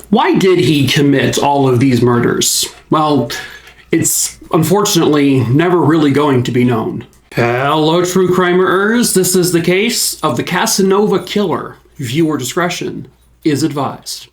Why did he commit all of these murders? Well, it's unfortunately never really going to be known. Hello, true crimerers. This is the case of the Casanova killer. Viewer discretion is advised.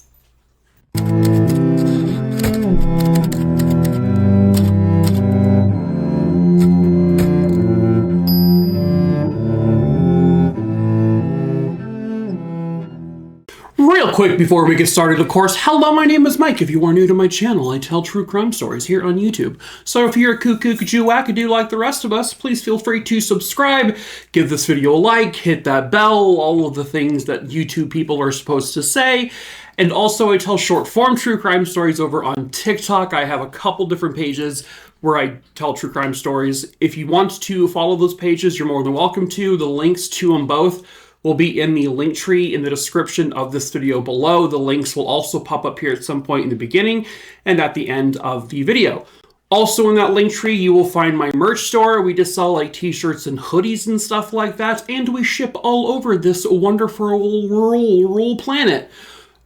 Real quick before we get started, of course, hello, my name is Mike. If you are new to my channel, I tell true crime stories here on YouTube. So if you're a cuckoo wackadoo like the rest of us, please feel free to subscribe, give this video a like, hit that bell, all of the things that YouTube people are supposed to say. And also, I tell short form true crime stories over on TikTok. I have a couple different pages where I tell true crime stories. If you want to follow those pages, you're more than welcome to. The links to them both will be in the link tree in the description of this video below. The links will also pop up here at some point in the beginning and at the end of the video. Also in that link tree, you will find my merch store. We just sell like t-shirts and hoodies and stuff like that, and we ship all over this wonderful rural planet.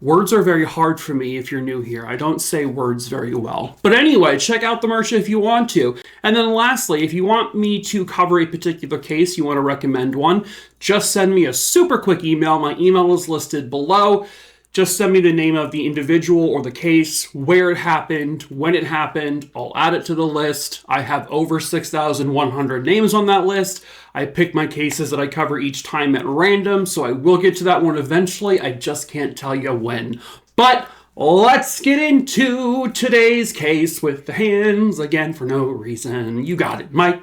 Words are very hard for me if you're new here. I don't say words very well. But anyway, check out the merch if you want to. And then lastly, if you want me to cover a particular case, you want to recommend one, just send me a super quick email. My email is listed below. Just send me the name of the individual or the case, where it happened, when it happened. I'll add it to the list. I have over 6,100 names on that list. I pick my cases that I cover each time at random, so I will get to that one eventually. I just can't tell you when. But let's get into today's case with the hands again for no reason. You got it, Mike.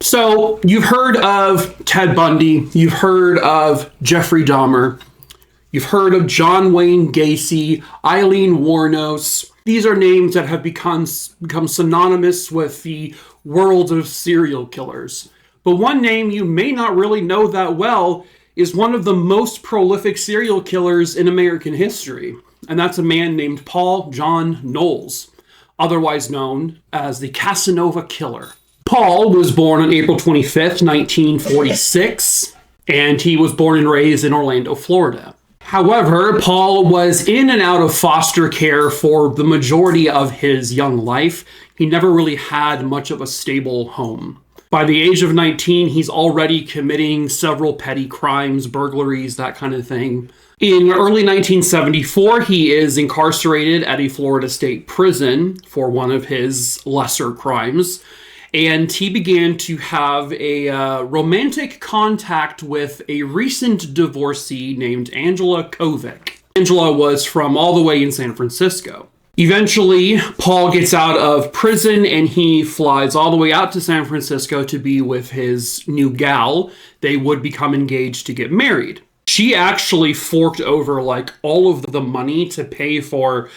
So you've heard of Ted Bundy. You've heard of Jeffrey Dahmer. You've heard of John Wayne Gacy, Eileen Wuornos. These are names that have become synonymous with the world of serial killers. But one name you may not really know that well is one of the most prolific serial killers in American history. And that's a man named Paul John Knowles, otherwise known as the Casanova Killer. Paul was born on April 25th, 1946, and he was born and raised in Orlando, Florida. However, Paul was in and out of foster care for the majority of his young life. He never really had much of a stable home. By the age of 19, he's already committing several petty crimes, burglaries, that kind of thing. In early 1974, he is incarcerated at a Florida state prison for one of his lesser crimes. And he began to have a romantic contact with a recent divorcee named Angela Kovic. Angela was from all the way in San Francisco. Eventually, Paul gets out of prison and he flies all the way out to San Francisco to be with his new gal. They would become engaged to get married. She actually forked over like all of the money to pay for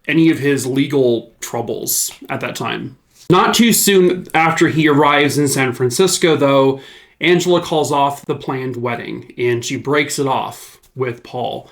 any of his legal troubles at that time. Not too soon after he arrives in San Francisco, though, Angela calls off the planned wedding, and she breaks it off with Paul.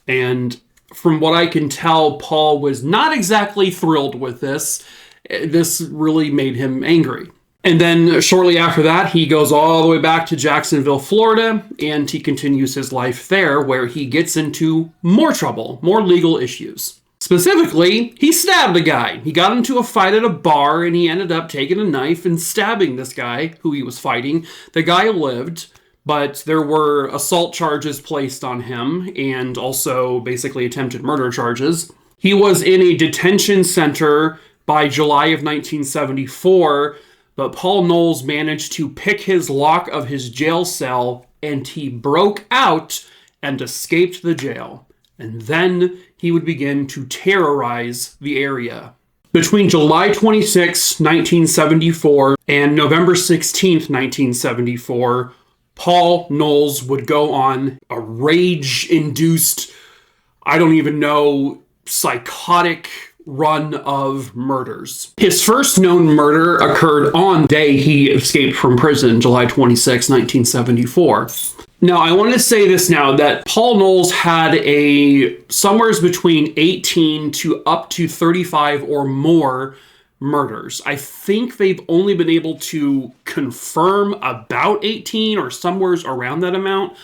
And from what I can tell, Paul was not exactly thrilled with this. This really made him angry. And then shortly after that, he goes all the way back to Jacksonville, Florida, and he continues his life there, where he gets into more trouble, more legal issues. Specifically, he stabbed a guy. He got into a fight at a bar, and he ended up taking a knife and stabbing this guy who he was fighting. The guy lived, but there were assault charges placed on him and also basically attempted murder charges. He was in a detention center by July of 1974, but Paul Knowles managed to pick his lock of his jail cell, and he broke out and escaped the jail. And then he would begin to terrorize the area. Between July 26, 1974 and November 16, 1974, Paul Knowles would go on a rage-induced, I don't even know, psychotic run of murders. His first known murder occurred on the day he escaped from prison, July 26, 1974. Now, I want to say this now, that Paul Knowles had somewhere between 18 to up to 35 or more murders. I think they've only been able to confirm about 18 or somewhere around that amount.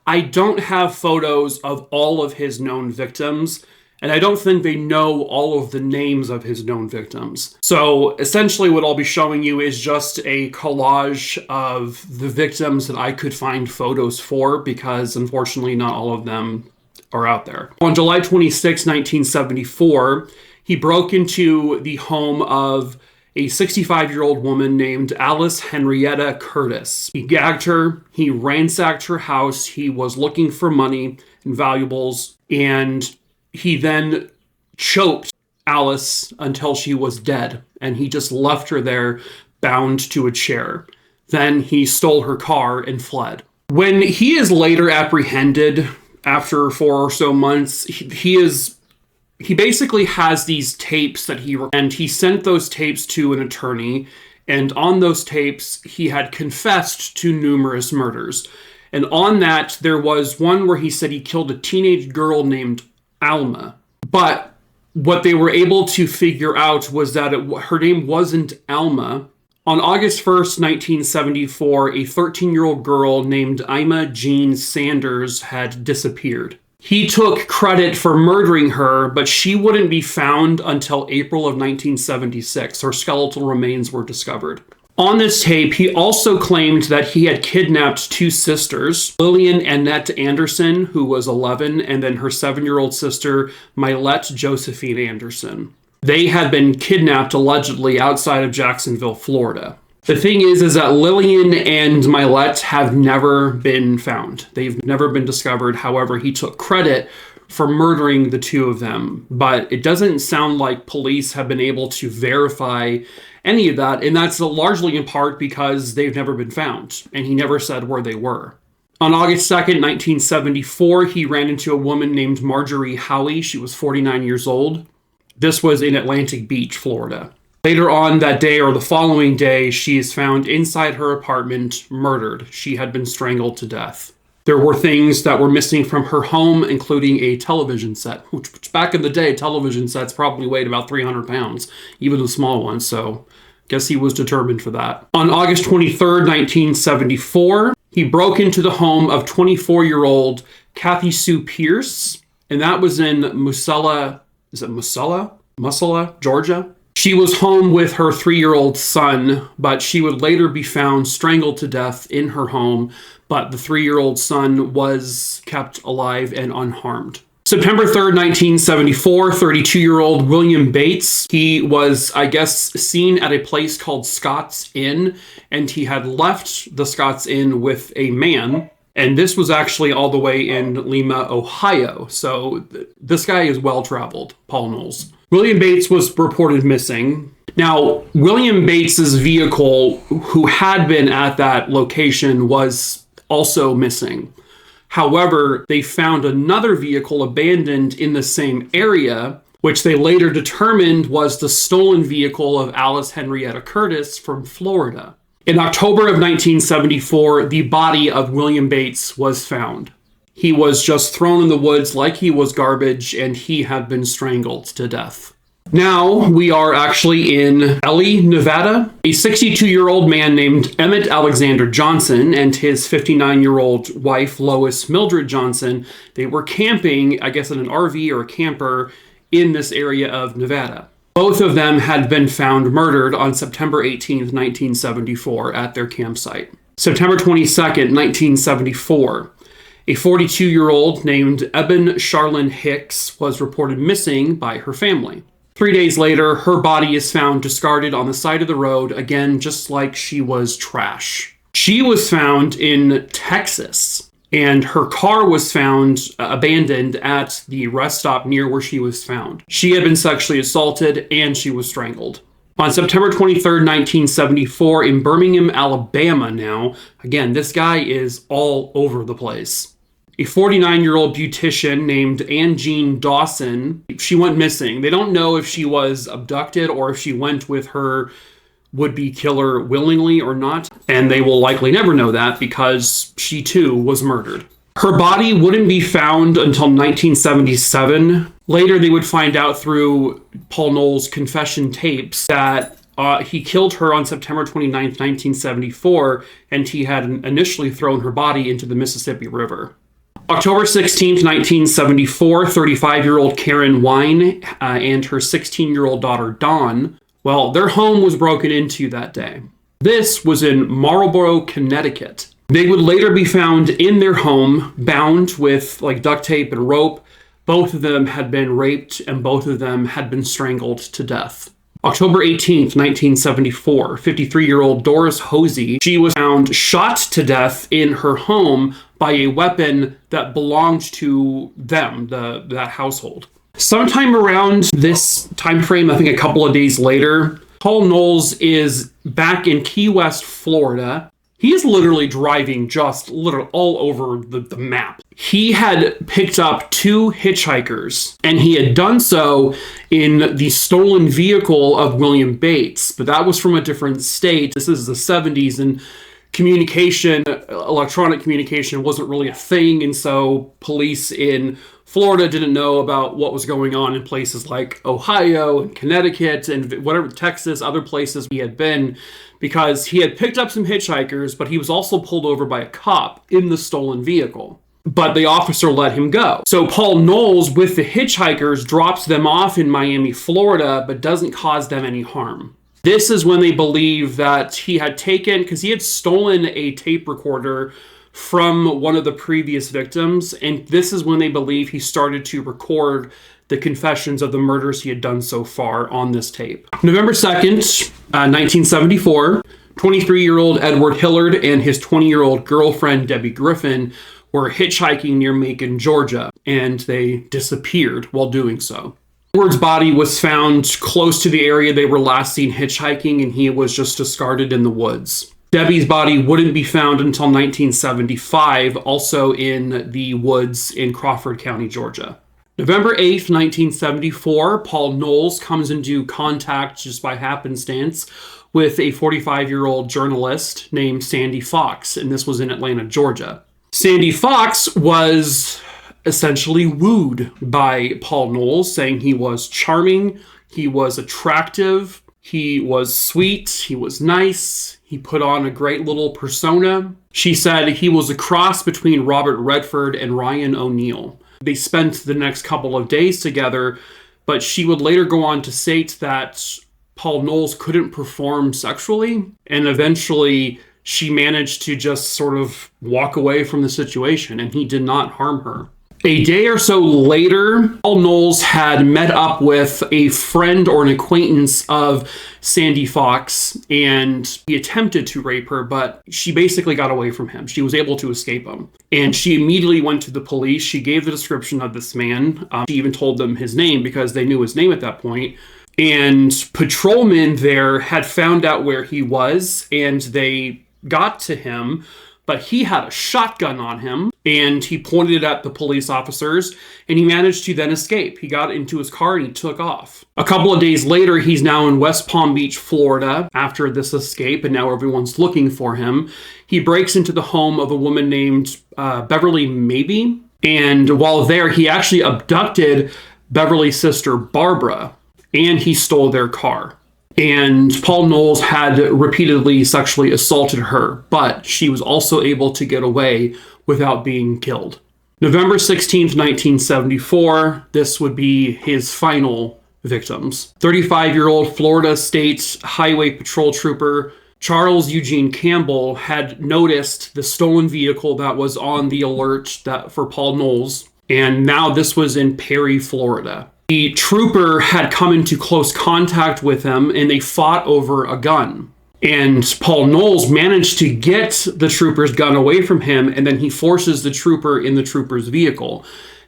I don't have photos of all of his known victims, And I don't think they know all of the names of his known victims. So essentially what I'll be showing you is just a collage of the victims that I could find photos for, because unfortunately not all of them are out there. On July 26, 1974, he broke into the home of a 65-year-old woman named Alice Henrietta Curtis. He gagged her, he ransacked her house, he was looking for money and valuables, and he then choked Alice until she was dead, and he just left her there bound to a chair. Then he stole her car and fled. When he is later apprehended after 4 or so months, he basically has these tapes that he sent those tapes to an attorney, and on those tapes he had confessed to numerous murders. And on that there was one where he said he killed a teenage girl named Alma. But what they were able to figure out was that her name wasn't Alma. On August 1st, 1974, a 13-year-old girl named Ima Jean Sanders had disappeared. He took credit for murdering her, but she wouldn't be found until April of 1976. Her skeletal remains were discovered. On this tape, he also claimed that he had kidnapped 2 sisters, Lillian Annette Anderson, who was 11, and then her 7-year-old sister, Mylette Josephine Anderson. They had been kidnapped allegedly outside of Jacksonville, Florida. The thing is that Lillian and Mylette have never been found. They've never been discovered. However, he took credit for murdering the 2 of them, but it doesn't sound like police have been able to verify any of that, and that's largely in part because they've never been found, and he never said where they were. On August 2nd, 1974, he ran into a woman named Marjorie Howey. She was 49 years old. This was in Atlantic Beach, Florida. Later on that day, or the following day, she is found inside her apartment, murdered. She had been strangled to death. There were things that were missing from her home, including a television set, which back in the day, television sets probably weighed about 300 pounds, even the small ones, so I guess he was determined for that. On August 23rd, 1974, he broke into the home of 24-year-old Kathy Sue Pierce, and that was in Musella, Georgia. She was home with her 3-year-old son, but she would later be found strangled to death in her home, but the 3-year-old son was kept alive and unharmed. September 3rd, 1974, 32-year-old William Bates. He was, I guess, seen at a place called Scott's Inn, and he had left the Scott's Inn with a man, and this was actually all the way in Lima, Ohio. So this guy is well-traveled, Paul Knowles. William Bates was reported missing. Now, William Bates's vehicle, who had been at that location, was also missing. However, they found another vehicle abandoned in the same area, which they later determined was the stolen vehicle of Alice Henrietta Curtis from Florida. In October of 1974, the body of William Bates was found. He was just thrown in the woods like he was garbage, and he had been strangled to death. Now we are actually in Ely, Nevada. A 62-year-old man named Emmett Alexander Johnson and his 59-year-old wife, Lois Mildred Johnson, they were camping, I guess in an RV or a camper, in this area of Nevada. Both of them had been found murdered on September 18th, 1974 at their campsite. September 22nd, 1974. A 42-year-old named Eben Charlene Hicks was reported missing by her family. 3 days later, her body is found discarded on the side of the road, again, just like she was trash. She was found in Texas, and her car was found abandoned at the rest stop near where she was found. She had been sexually assaulted, and she was strangled. On September 23rd, 1974, in Birmingham, Alabama now, again, this guy is all over the place. A 49-year-old beautician named Ann Jean Dawson, she went missing. They don't know if she was abducted or if she went with her would-be killer willingly or not, and they will likely never know that because she too was murdered. Her body wouldn't be found until 1977. Later, they would find out through Paul Knowles' confession tapes that he killed her on September 29th, 1974, and he had initially thrown her body into the Mississippi River. October 16th, 1974, 35-year-old Karen Wine and her 16-year-old daughter Dawn, well, their home was broken into that day. This was in Marlborough, Connecticut. They would later be found in their home, bound with like duct tape and rope. Both of them had been raped and both of them had been strangled to death. October 18th, 1974, 53-year-old Doris Hosey, she was found shot to death in her home by a weapon that belonged to them, that household. Sometime around this time frame, I think a couple of days later, Paul Knowles is back in Key West, Florida. He is literally driving just literally all over the map. He had picked up 2 hitchhikers, and he had done so in the stolen vehicle of William Bates, but that was from a different state. This is the 70s, and communication, electronic communication wasn't really a thing, and so police in Florida didn't know about what was going on in places like Ohio and Connecticut and whatever, Texas, other places he had been, because he had picked up some hitchhikers, but he was also pulled over by a cop in the stolen vehicle. But the officer let him go. So Paul Knowles, with the hitchhikers, drops them off in Miami, Florida, but doesn't cause them any harm. This is when they believe that he had taken, because he had stolen a tape recorder from one of the previous victims, and this is when they believe he started to record the confessions of the murders he had done so far on this tape. November 2nd, 1974, 23-year-old Edward Hillard and his 20-year-old girlfriend Debbie Griffin were hitchhiking near Macon, Georgia, and they disappeared while doing so. Edward's body was found close to the area they were last seen hitchhiking, and he was just discarded in the woods. Debbie's body wouldn't be found until 1975, also in the woods in Crawford County, Georgia. November 8th, 1974, Paul Knowles comes into contact, just by happenstance, with a 45-year-old journalist named Sandy Fox, and this was in Atlanta, Georgia. Sandy Fox was essentially wooed by Paul Knowles, saying he was charming, he was attractive, he was sweet, he was nice, he put on a great little persona. She said he was a cross between Robert Redford and Ryan O'Neal. They spent the next couple of days together, but she would later go on to state that Paul Knowles couldn't perform sexually, and eventually she managed to just sort of walk away from the situation, and he did not harm her. A day or so later, Paul Knowles had met up with a friend or an acquaintance of Sandy Fox, and he attempted to rape her, but she basically got away from him. She was able to escape him. And she immediately went to the police. She gave the description of this man. She even told them his name because they knew his name at that point. And patrolmen there had found out where he was, and they got to him, but he had a shotgun on him, and he pointed it at the police officers, and he managed to then escape. He got into his car and he took off. A couple of days later, he's now in West Palm Beach, Florida, after this escape, and now everyone's looking for him. He breaks into the home of a woman named Beverly Maybe, and while there, he actually abducted Beverly's sister, Barbara, and he stole their car. And Paul Knowles had repeatedly sexually assaulted her, but she was also able to get away without being killed. November 16th, 1974, this would be his final victims. 35-year-old Florida State Highway Patrol Trooper Charles Eugene Campbell had noticed the stolen vehicle that was on the alert for Paul Knowles, and now this was in Perry, Florida. The trooper had come into close contact with him, and they fought over a gun. And Paul Knowles managed to get the trooper's gun away from him, and then he forces the trooper in the trooper's vehicle.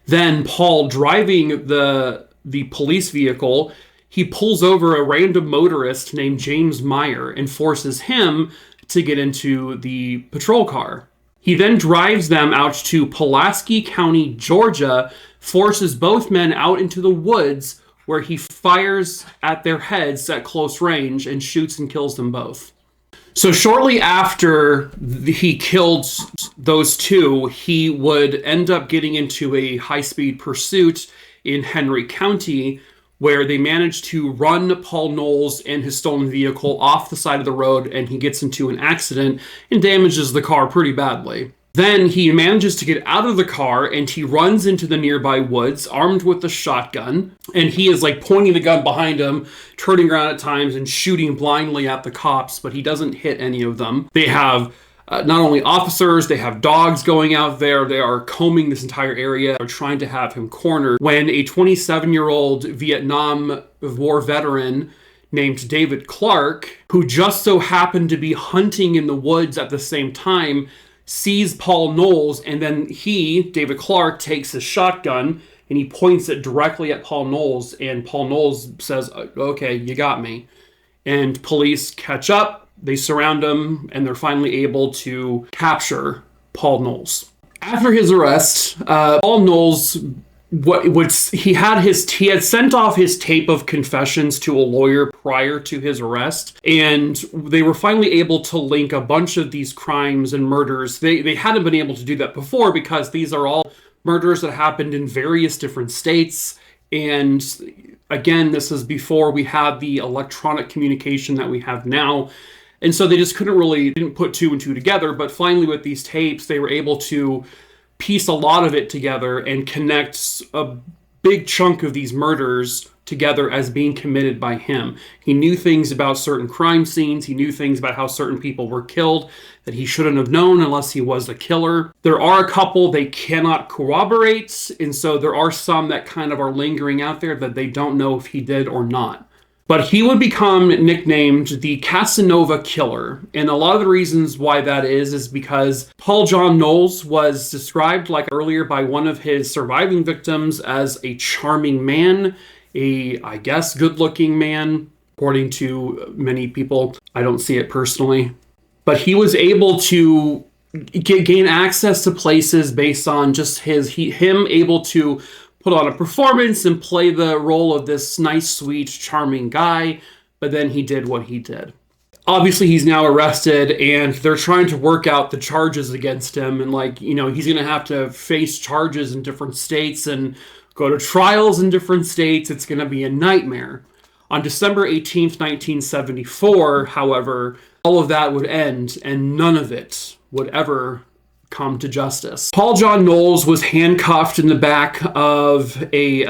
Then Paul, driving the police vehicle, he pulls over a random motorist named James Meyer and forces him to get into the patrol car. He then drives them out to Pulaski County, Georgia, forces both men out into the woods, where he fires at their heads at close range and shoots and kills them both. So shortly after he killed those two, he would end up getting into a high-speed pursuit in Henry County, where they managed to run Paul Knowles and his stolen vehicle off the side of the road, and he gets into an accident and damages the car pretty badly. Then he manages to get out of the car and he runs into the nearby woods armed with the shotgun. And he is like pointing the gun behind him, turning around at times and shooting blindly at the cops, but he doesn't hit any of them. They have not only officers, they have dogs going out there. They are combing this entire area. They're trying to have him cornered when a 27-year-old Vietnam War veteran named David Clark, who just so happened to be hunting in the woods at the same time, sees Paul Knowles, and then David Clark, takes his shotgun and he points it directly at Paul Knowles, and Paul Knowles says, "Okay, you got me." And police catch up, they surround him, and they're finally able to capture Paul Knowles. After his arrest, Paul Knowles, he had sent off his tape of confessions to a lawyer prior to his arrest, and they were finally able to link a bunch of these crimes and murders. They hadn't been able to do that before because these are all murders that happened in various different states. And again, this is before we had the electronic communication that we have now. And so they just didn't put two and two together. But finally with these tapes, they were able to piece a lot of it together and connect a big chunk of these murders together as being committed by him. He knew things about certain crime scenes. He knew things about how certain people were killed that he shouldn't have known unless he was the killer. There are a couple they cannot corroborate, and so there are some that kind of are lingering out there that they don't know if he did or not. But he would become nicknamed the Casanova Killer. And a lot of the reasons why that is because Paul John Knowles was described, like earlier, by one of his surviving victims as a charming man, I guess, good-looking man, according to many people. I don't see it personally. But he was able to gain access to places based on just him able to put on a performance and play the role of this nice, sweet, charming guy, but then he did what he did. Obviously, he's now arrested, and they're trying to work out the charges against him, and he's going to have to face charges in different states and go to trials in different states. It's going to be a nightmare. On December 18th, 1974, however, all of that would end, and none of it would ever come to justice. Paul John Knowles was handcuffed in the back of a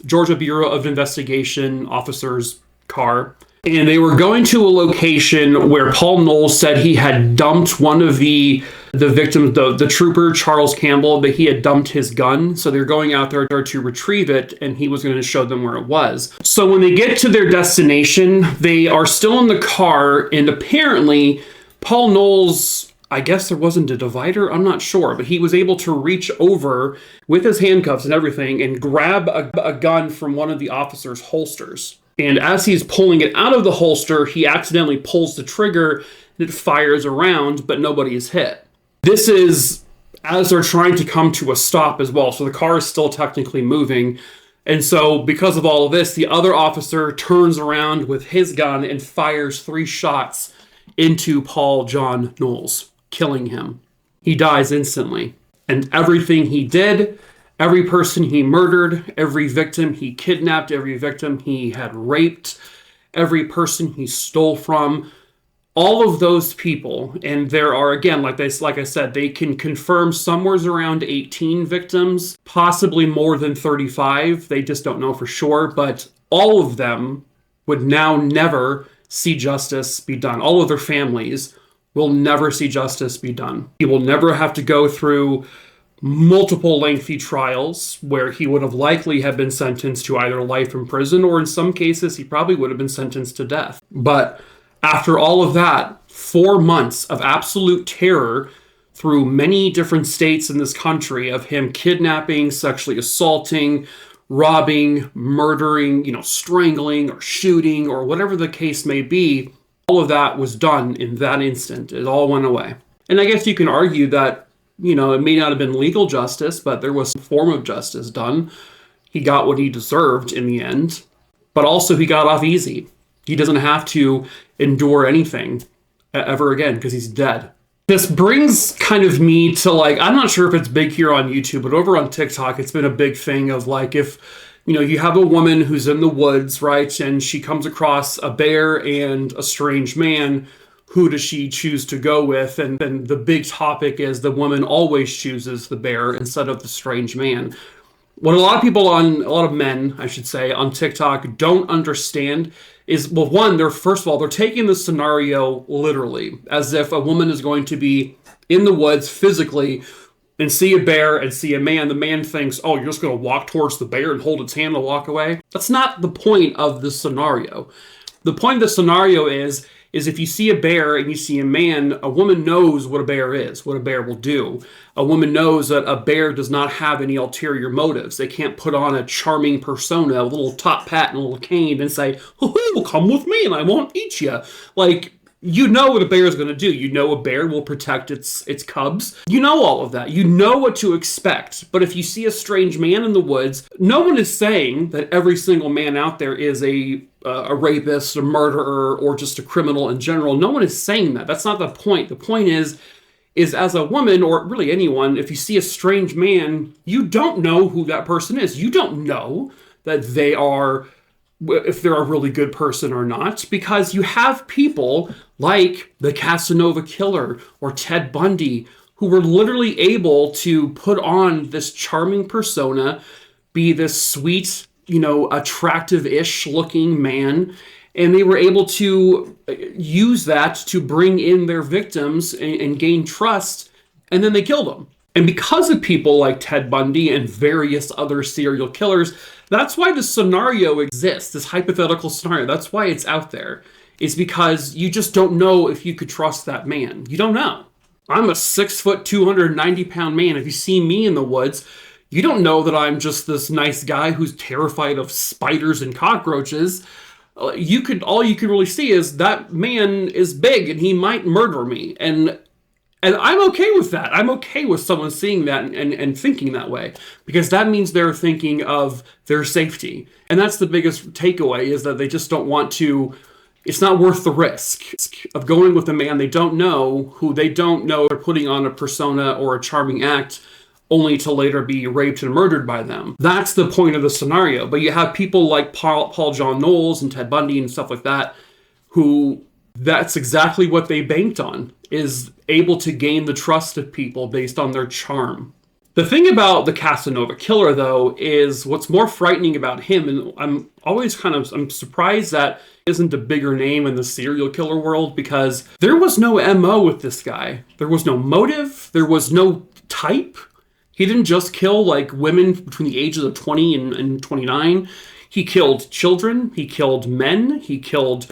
Georgia Bureau of Investigation officer's car, and they were going to a location where Paul Knowles said he had dumped one of the victims, the trooper, Charles Campbell, that he had dumped his gun. So they're going out there to retrieve it, and he was going to show them where it was. So when they get to their destination, they are still in the car, and apparently Paul Knowles, I guess there wasn't a divider, I'm not sure, but he was able to reach over with his handcuffs and everything and grab a gun from one of the officer's holsters. And as he's pulling it out of the holster, he accidentally pulls the trigger and it fires around, but nobody is hit. This is as they're trying to come to a stop as well. So the car is still technically moving. And so because of all of this, the other officer turns around with his gun and fires 3 shots into Paul John Knowles, killing him. He dies instantly. And everything he did, every person he murdered, every victim he kidnapped, every victim he had raped, every person he stole from, all of those people, and there are, again, like I said, they can confirm somewhere around 18 victims, possibly more than 35. They just don't know for sure, but all of them would now never see justice be done. All of their families will never see justice be done. He will never have to go through multiple lengthy trials where he would have likely have been sentenced to either life in prison, or in some cases he probably would have been sentenced to death. But after all of that, 4 months of absolute terror through many different states in this country of him kidnapping, sexually assaulting, robbing, murdering, strangling or shooting or whatever the case may be, all of that was done in that instant. It all went away. And I guess you can argue that, it may not have been legal justice, but there was some form of justice done. He got what he deserved in the end, but also he got off easy. He doesn't have to endure anything ever again because he's dead. This brings kind of me to I'm not sure if it's big here on YouTube, but over on TikTok, it's been a big thing of if, you have a woman who's in the woods, right? And she comes across a bear and a strange man who does she choose to go with? And then the big topic is the woman always chooses the bear instead of the strange man. What a lot of people a lot of men, I should say, on TikTok don't understand is, well, one, first of all, they're taking the scenario literally, as if a woman is going to be in the woods physically and see a bear and see a man. The man thinks, oh, you're just going to walk towards the bear and hold its hand and walk away. That's not the point of the scenario. The point of the scenario is if you see a bear and you see a man, a woman knows what a bear is, what a bear will do. A woman knows that a bear does not have any ulterior motives. They can't put on a charming persona, a little top hat and a little cane and say, oh, come with me and I won't eat you. Like, you know what a bear is going to do. You know a bear will protect its cubs. You know all of that. You know what to expect. But if you see a strange man in the woods, no one is saying that every single man out there is a rapist, a murderer, or just a criminal in general. No one is saying that. That's not the point. The point is as a woman, or really anyone, if you see a strange man, you don't know who that person is. You don't know that if they're a really good person or not, because you have people like the Casanova killer or Ted Bundy who were literally able to put on this charming persona, be this sweet, attractive-ish looking man, and they were able to use that to bring in their victims and gain trust, and then they killed them. And because of people like Ted Bundy and various other serial killers, that's why the scenario exists, this hypothetical scenario. That's why it's out there. It's because you just don't know if you could trust that man. You don't know. I'm a 6 foot, 290-pound man. If you see me in the woods, you don't know that I'm just this nice guy who's terrified of spiders and cockroaches. All you could really see is that man is big and he might murder me. And I'm okay with that. I'm okay with someone seeing that and thinking that way, because that means they're thinking of their safety. And that's the biggest takeaway, is that they just don't want to, it's not worth the risk of going with a man they don't know, who they don't know they're putting on a persona or a charming act only to later be raped and murdered by them. That's the point of the scenario. But you have people like Paul John Knowles and Ted Bundy and stuff like that, who that's exactly what they banked on, is able to gain the trust of people based on their charm. The thing about the Casanova killer, though, is what's more frightening about him, and I'm surprised that isn't a bigger name in the serial killer world, because there was no MO with this guy. There was no motive. There was no type. He didn't just kill like women between the ages of 20 and 29. He killed children. He killed men. He killed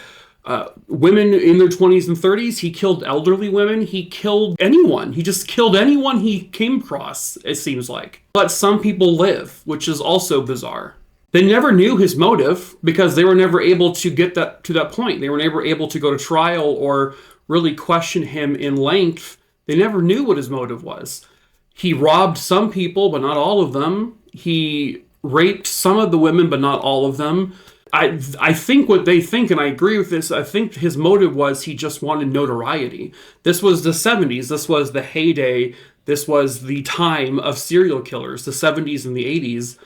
women in their 20s and 30s. He killed elderly women. He killed anyone. He just killed anyone he came across, it seems like. But some people live, which is also bizarre. They never knew his motive because they were never able to get that to that point. They were never able to go to trial or really question him in length. They never knew what his motive was. He robbed some people, but not all of them. He raped some of the women, but not all of them. I think what they think, and I agree with this, I think his motive was he just wanted notoriety. This was the 70s. This was the heyday. This was the time of serial killers, the 70s and the 80s.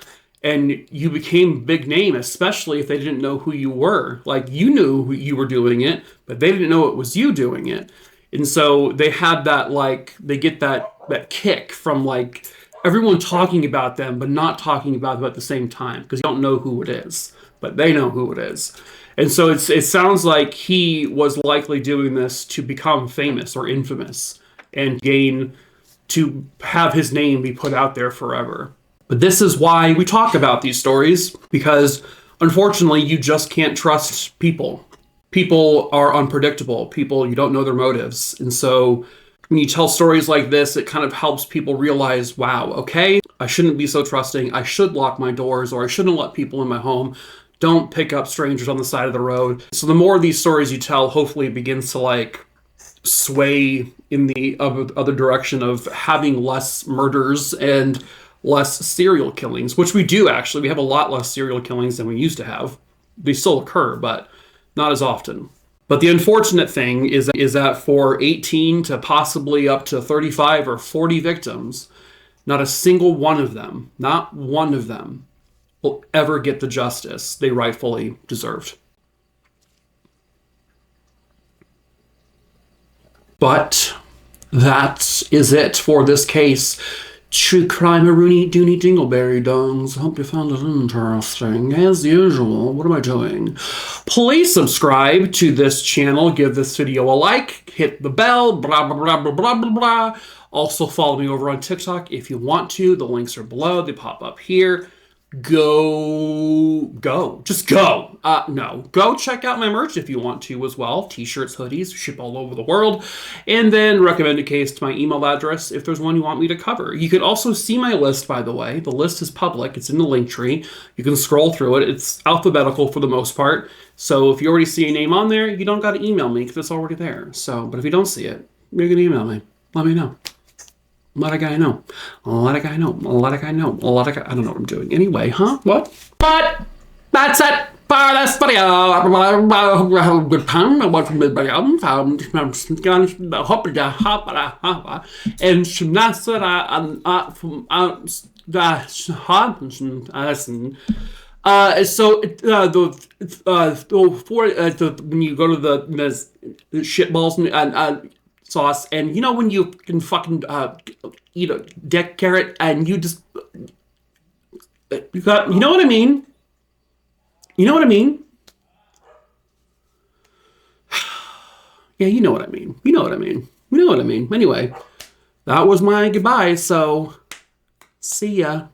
And you became big name, especially if they didn't know who you were. Like, you knew who you were doing it, but they didn't know it was you doing it. And so they had that, like, they get that kick from, like, everyone talking about them, but not talking about them at the same time, because you don't know who it is. But they know who it is. And so it sounds like he was likely doing this to become famous or infamous and to have his name be put out there forever. But this is why we talk about these stories, because unfortunately you just can't trust people. People are unpredictable. People, you don't know their motives. And so when you tell stories like this, it kind of helps people realize, wow, okay, I shouldn't be so trusting. I should lock my doors, or I shouldn't let people in my home. Don't pick up strangers on the side of the road. So the more of these stories you tell, hopefully it begins to like sway in the other direction of having less murders and less serial killings, which we do actually. We have a lot less serial killings than we used to have. They still occur, but not as often. But the unfortunate thing is that for 18 to possibly up to 35 or 40 victims, not a single one of them, not one of them, will ever get the justice they rightfully deserved. But that is it for this case. True crime, Rooney Dooney Dingleberry Dongs. Hope you found it interesting. As usual, what am I doing? Please subscribe to this channel. Give this video a like. Hit the bell. Blah, blah, blah, blah, blah, blah, blah. Also, follow me over on TikTok if you want to. The links are below. They pop up here. Just go. No, go check out my merch if you want to as well. T-shirts, hoodies, ship all over the world. And then recommend a case to my email address if there's one you want me to cover. You can also see my list, by the way. The list is public. It's in the link tree. You can scroll through it. It's alphabetical for the most part. So if you already see a name on there, you don't got to email me because it's already there. So, but if you don't see it, you're going to email me. Let me know. Let a guy know. Let a guy know. Let a guy know. Let a guy... I don't know what I'm doing. Anyway, huh? What? But that's it for this video. Good time. I watched the video. When you go to the shitballs and sauce, and you know when you can fucking eat a deck carrot and you just you know what I mean? You know what I mean? Yeah, you know what I mean. You know what I mean. You know what I mean. Anyway, that was my goodbye, so see ya.